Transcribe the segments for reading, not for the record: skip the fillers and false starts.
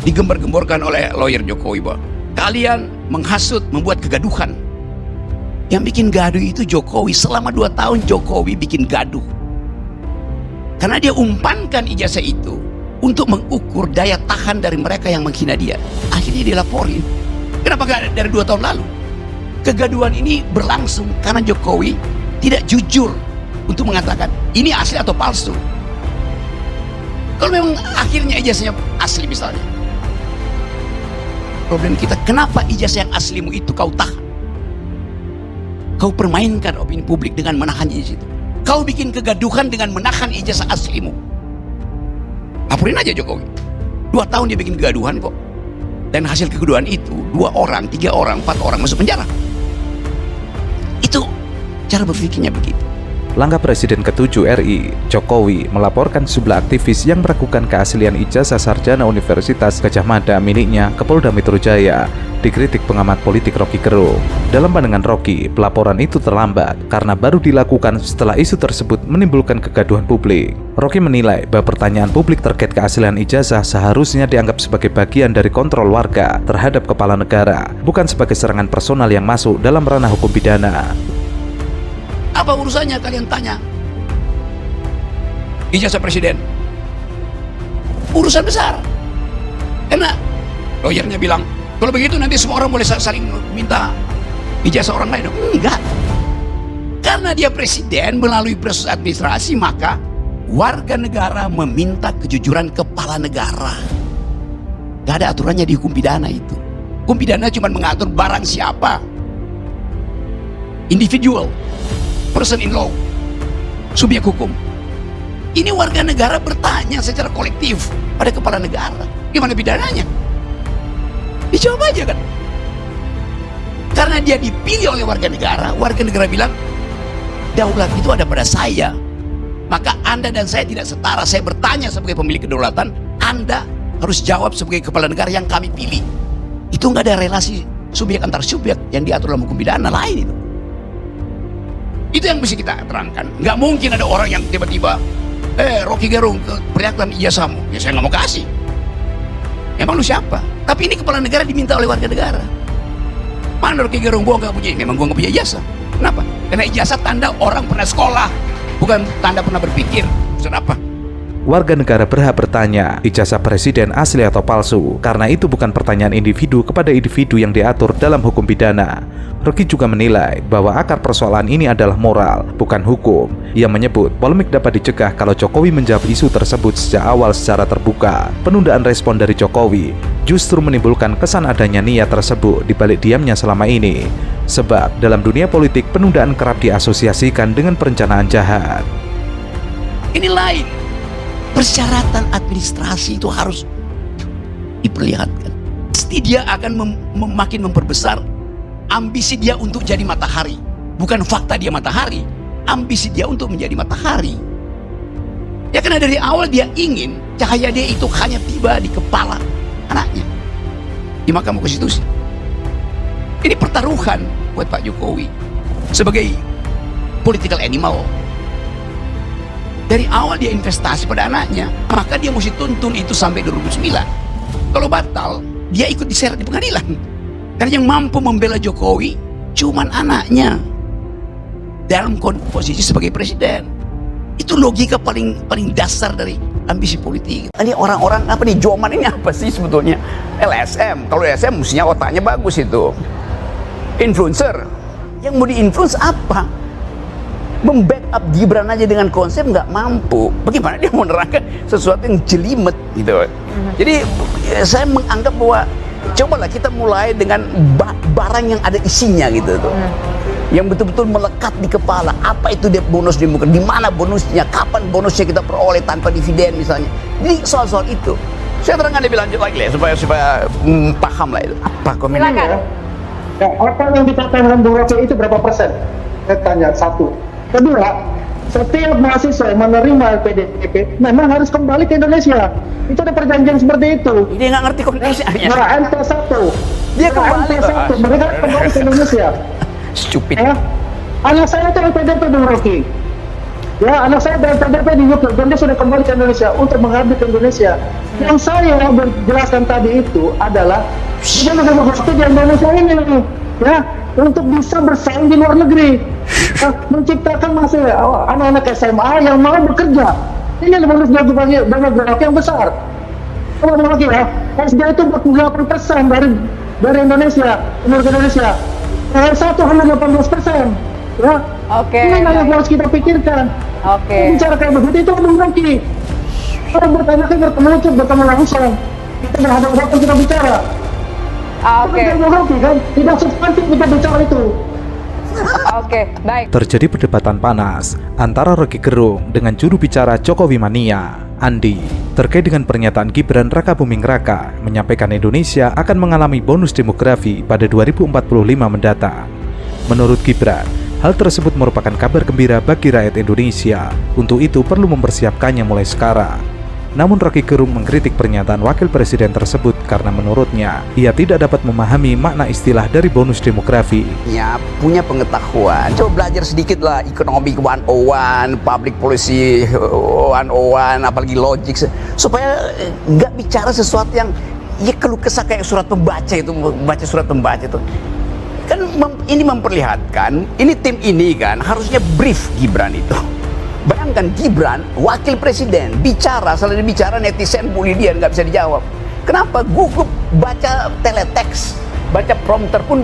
digembar-gemborkan oleh lawyer Jokowi bahwa kalian menghasut, membuat kegaduhan. Yang bikin gaduh itu Jokowi. Selama 2 tahun Jokowi bikin gaduh karena dia umpankan ijazah itu untuk mengukur daya tahan dari mereka yang menghina dia. Akhirnya dilaporin. Kenapa gak dari 2 tahun lalu? Kegaduhan ini berlangsung karena Jokowi tidak jujur untuk mengatakan ini asli atau palsu. Kalau memang akhirnya ijazahnya asli misalnya, problem kita, kenapa ijazah yang aslimu itu kau tahan? Kau permainkan opini publik dengan menahan ijazah itu. Kau bikin kegaduhan dengan menahan ijazah aslimu. Laporin aja Jokowi. 2 tahun dia bikin kegaduhan kok. Dan hasil kegaduhan itu 2 orang, 3 orang, 4 orang masuk penjara. Itu cara berpikirnya begitu. Langkah Presiden ke-7 RI, Jokowi, melaporkan sejumlah aktivis yang meragukan keaslian ijazah sarjana Universitas Gadjah Mada miliknya ke Polda Metro Jaya, dikritik pengamat politik Rocky Gerung. Dalam pandangan Rocky, pelaporan itu terlambat karena baru dilakukan setelah isu tersebut menimbulkan kegaduhan publik. Rocky menilai bahwa pertanyaan publik terkait keaslian ijazah seharusnya dianggap sebagai bagian dari kontrol warga terhadap kepala negara, bukan sebagai serangan personal yang masuk dalam ranah hukum pidana. Apa urusannya kalian tanya ijazah presiden? Urusan besar. Karena lawyernya bilang, kalau begitu nanti semua orang boleh saling minta ijazah orang lain. Enggak. Karena dia presiden melalui proses administrasi, maka warga negara meminta kejujuran kepala negara. Gak ada aturannya di hukum pidana itu. Hukum pidana cuma mengatur barang siapa. Individual, person in law, subjek hukum. Ini warga negara bertanya secara kolektif pada kepala negara. Gimana pidananya? Dijawab aja kan. Karena dia dipilih oleh warga negara bilang, daulat itu ada pada saya. Maka Anda dan saya tidak setara. Saya bertanya sebagai pemilik kedaulatan, Anda harus jawab sebagai kepala negara yang kami pilih. Itu nggak ada relasi subjek antar subjek yang diatur dalam hukum pidana lain itu. Itu yang mesti kita terangkan. Nggak mungkin ada orang yang tiba-tiba, Rocky Gerung, perlihatkan ijazahmu. Ya saya nggak mau kasih. Emang lu siapa? Tapi ini kepala negara diminta oleh warga negara. Mana Rocky Gerung? Gua nggak punya. Memang gua nggak punya ijazah. Kenapa? Karena ijazah tanda orang pernah sekolah, bukan tanda pernah berpikir. Maksud apa? Warga negara berhak bertanya, ijazah presiden asli atau palsu, karena itu bukan pertanyaan individu kepada individu yang diatur dalam hukum pidana. Rocky juga menilai bahwa akar persoalan ini adalah moral, bukan hukum. Ia menyebut polemik dapat dicegah kalau Jokowi menjawab isu tersebut sejak awal secara terbuka. Penundaan respon dari Jokowi justru menimbulkan kesan adanya niat tersebut di balik diamnya selama ini. Sebab dalam dunia politik penundaan kerap diasosiasikan dengan perencanaan jahat. Ini lain. Persyaratan administrasi itu harus diperlihatkan. Pasti dia akan makin memperbesar ambisi dia untuk jadi matahari. Bukan fakta dia matahari, ambisi dia untuk menjadi matahari. Ya karena dari awal dia ingin cahaya dia itu hanya tiba di kepala anaknya di Mahkamah Konstitusi. Ini pertaruhan buat Pak Jokowi sebagai political animal. Dari awal dia investasi pada anaknya, maka dia mesti tuntun itu sampai 2009. Kalau batal, dia ikut diseret di pengadilan. Karena yang mampu membela Jokowi cuman anaknya dalam posisi sebagai presiden. Itu logika paling dasar dari ambisi politik. Ini orang-orang apa nih, Joman ini apa sih sebetulnya? LSM. Kalau LSM mestinya otaknya bagus itu. Influencer. Yang mau di-influence apa? Membackup Gibran aja dengan konsep nggak mampu. Bagaimana dia mau menerangkan sesuatu yang jelimet gitu. Jadi saya menganggap bahwa cobalah kita mulai dengan barang yang ada isinya gitu tuh. Yang betul-betul melekat di kepala. Apa itu dia bonus demokrasi? Di mana bonusnya? Kapan bonusnya kita peroleh tanpa dividen misalnya? Jadi soal-soal itu saya terangkan lebih lanjut lagi lah supaya paham lah itu. Apa komentarnya? Ya, apa yang dikatakan Bung Rocky itu berapa persen? Saya tanya, 1. Kedua, setiap mahasiswa yang menerima LPDP memang harus kembali ke Indonesia. Itu ada perjanjian seperti itu. Dia nggak ngerti Indonesianya. Nah, NT1. Dia kembali NT1, mereka kembali ke Indonesia. Stupid. Ya. Anak saya itu LPDP Bung Rocky. Ya, anak saya dari PDP di YouTube dan dia sudah kembali ke Indonesia untuk mengabdi ke Indonesia. Yang saya jelaskan tadi itu adalah kita waktu di Indonesia ini, ya, untuk bisa bersaing di luar negeri, menciptakan anak-anak SMA yang mau bekerja. Ini harus demografi yang besar. Kalau lagi ya, SD itu 48% dari Indonesia, penduduk Indonesia. Satu hanya 18%. Ya. Oke. Ini yang harus kita pikirkan. Oke. Bicara kayak begitu itu demografi. Kalau bertanya kan bertemu langsung. Kita berhadapan kita bicara. Oke. Itu demografi kan, tidak substantif kita bicara itu. Oke, baik. Terjadi perdebatan panas antara Rocky Gerung dengan juru bicara Jokowi Mania, Andi, terkait dengan pernyataan Gibran Rakabuming Raka menyampaikan Indonesia akan mengalami bonus demografi pada 2045 mendatang. Menurut Gibran, hal tersebut merupakan kabar gembira bagi rakyat Indonesia. Untuk itu perlu mempersiapkannya mulai sekarang. Namun Rocky Gerung mengkritik pernyataan wakil presiden tersebut karena menurutnya ia tidak dapat memahami makna istilah dari bonus demografi. Ya, punya pengetahuan. Coba belajar sedikit lah ekonomi 101, public policy 101, apalagi logik, supaya nggak bicara sesuatu yang ya keluh kesah kayak surat pembaca itu, baca surat pembaca itu. Kan ini memperlihatkan, ini tim ini kan harusnya brief Gibran itu. Bayangkan Gibran, wakil presiden, bicara, selalu bicara netizen bully dia, nggak bisa dijawab. Kenapa? Gugup baca teletext, baca prompter pun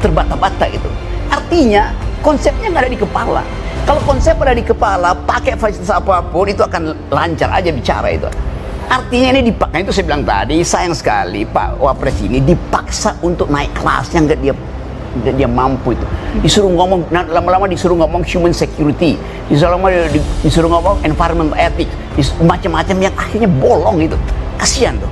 terbata-bata itu. Artinya konsepnya nggak ada di kepala. Kalau konsep ada di kepala, pakai fasilitas apapun itu akan lancar aja bicara itu. Artinya ini dipaksa, itu saya bilang tadi, sayang sekali Pak Wapres ini dipaksa untuk naik kelas yang nggak dia mampu itu. Disuruh ngomong, lama-lama disuruh ngomong human security, disuruh ngomong environment ethics, macam-macam yang akhirnya bolong itu. Kasihan tuh.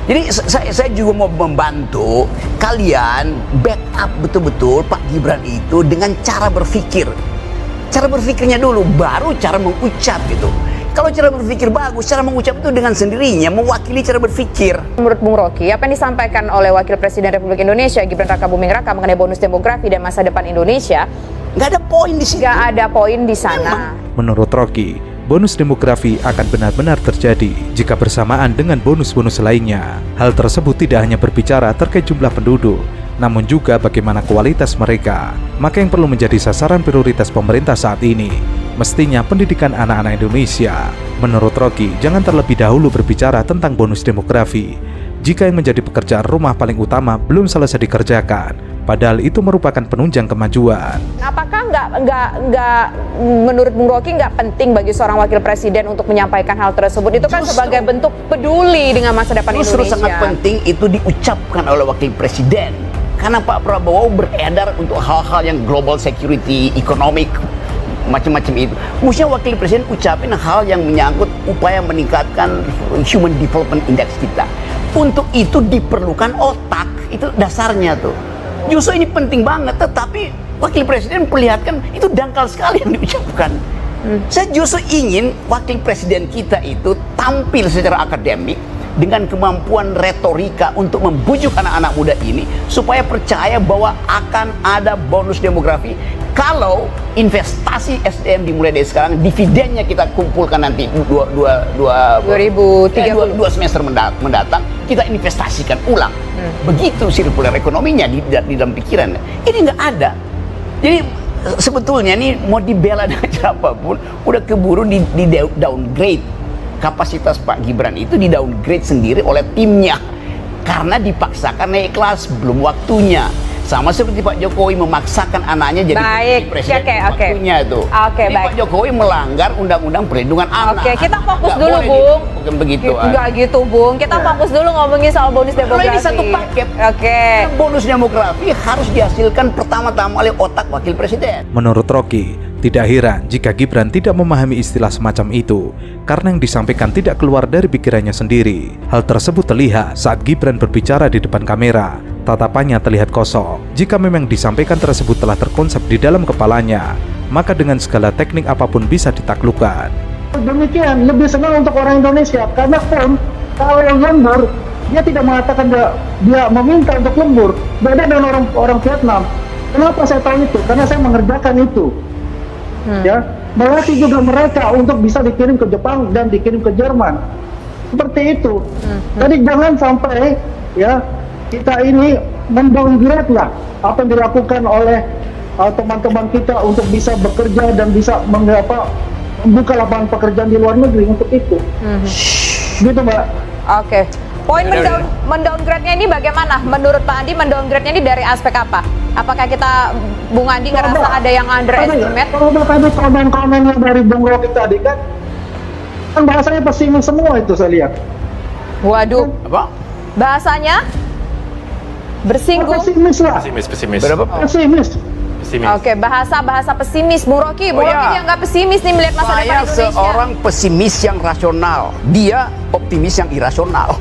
Jadi saya juga mau membantu kalian backup betul-betul Pak Gibran itu dengan cara berpikir. Cara berpikirnya dulu, baru cara mengucap gitu. Kalau cara berpikir bagus, cara mengucap itu dengan sendirinya mewakili cara berpikir. Menurut Bung Rocky, apa yang disampaikan oleh Wakil Presiden Republik Indonesia Gibran Rakabuming Raka mengenai bonus demografi dan masa depan Indonesia, Nggak ada poin di situ. nggak ada poin di sana. Menurut Rocky, bonus demografi akan benar-benar terjadi jika bersamaan dengan bonus-bonus lainnya. Hal tersebut tidak hanya berbicara terkait jumlah penduduk, namun juga bagaimana kualitas mereka. Maka yang perlu menjadi sasaran prioritas pemerintah saat ini mestinya pendidikan anak-anak Indonesia. Menurut Rocky, jangan terlebih dahulu berbicara tentang bonus demografi jika yang menjadi pekerjaan rumah paling utama belum selesai dikerjakan, padahal itu merupakan penunjang kemajuan. Apakah nggak menurut Bung Rocky nggak penting bagi seorang wakil presiden untuk menyampaikan hal tersebut? Itu kan sebagai bentuk peduli dengan masa depan Justru Indonesia. sangat penting itu diucapkan oleh wakil presiden. Karena Pak Prabowo beredar untuk hal-hal yang global security, economic, macam-macam itu. Mestinya wakil presiden ucapin hal yang menyangkut upaya meningkatkan human development index kita. Untuk itu diperlukan otak, itu dasarnya tuh. Justru ini penting banget, tetapi wakil presiden perlihatkan itu dangkal sekali yang diucapkan. Saya justru ingin wakil presiden kita itu tampil secara akademik dengan kemampuan retorika untuk membujuk anak-anak muda ini supaya percaya bahwa akan ada bonus demografi kalau investasi SDM dimulai dari sekarang, dividennya kita kumpulkan nanti 2030. 2 semester mendatang kita investasikan ulang. Begitu sirkular ekonominya di dalam pikiran. Ini nggak ada. Jadi sebetulnya ini mau dibela dengan cara apapun udah keburu di downgrade. Kapasitas Pak Gibran itu di downgrade sendiri oleh timnya karena dipaksakan naik kelas belum waktunya. Sama seperti Pak Jokowi memaksakan anaknya jadi presiden waktunya itu. Jadi Pak Jokowi melanggar undang-undang perlindungan anak. Oke, kita fokus Nggak dulu, boleh Bung. Bukan begitu. Enggak gitu, Bung. Kita fokus dulu ngomongin soal bonus demografi. Kalau ini satu paket. Oke. Bonus demografi harus dihasilkan pertama-tama oleh otak wakil presiden. Menurut Rocky, tidak heran jika Gibran tidak memahami istilah semacam itu karena yang disampaikan tidak keluar dari pikirannya sendiri. Hal tersebut terlihat saat Gibran berbicara di depan kamera. Tatapannya terlihat kosong. Jika memang disampaikan tersebut telah terkonsep di dalam kepalanya, maka dengan segala teknik apapun bisa ditaklukkan. Demikian, lebih senang untuk orang Indonesia karena pun kalau yang lembur, dia tidak mengatakan dia meminta untuk lembur. Beda dengan orang Vietnam. Kenapa saya tahu itu? Karena saya mengerjakan itu. Ya, melatih juga mereka untuk bisa dikirim ke Jepang dan dikirim ke Jerman. Seperti itu. Jadi jangan sampai ya kita ini mendowngrade lah apa yang dilakukan oleh teman-teman kita untuk bisa bekerja dan bisa membuka lapangan pekerjaan di luar negeri untuk itu. Gitu, Mbak. Oke. Poin mendowngrade-nya ini bagaimana? Menurut Pak Andi, mendowngrade-nya ini dari aspek apa? Apakah kita, Bung Andi ngerasa ada yang underestimate? Kalau tadi komen-komennya dari Bung Rocky tadi kan bahasanya pesimis semua itu saya lihat. Waduh, Apa? bahasanya bersinggung. Pesimis lah. Pesimis. Berapa? Pesimis. Oke, bahasa pesimis. Bung Rocky iya. yang nggak pesimis nih melihat masa depan Saya Indonesia. seorang pesimis yang rasional, dia optimis yang irasional.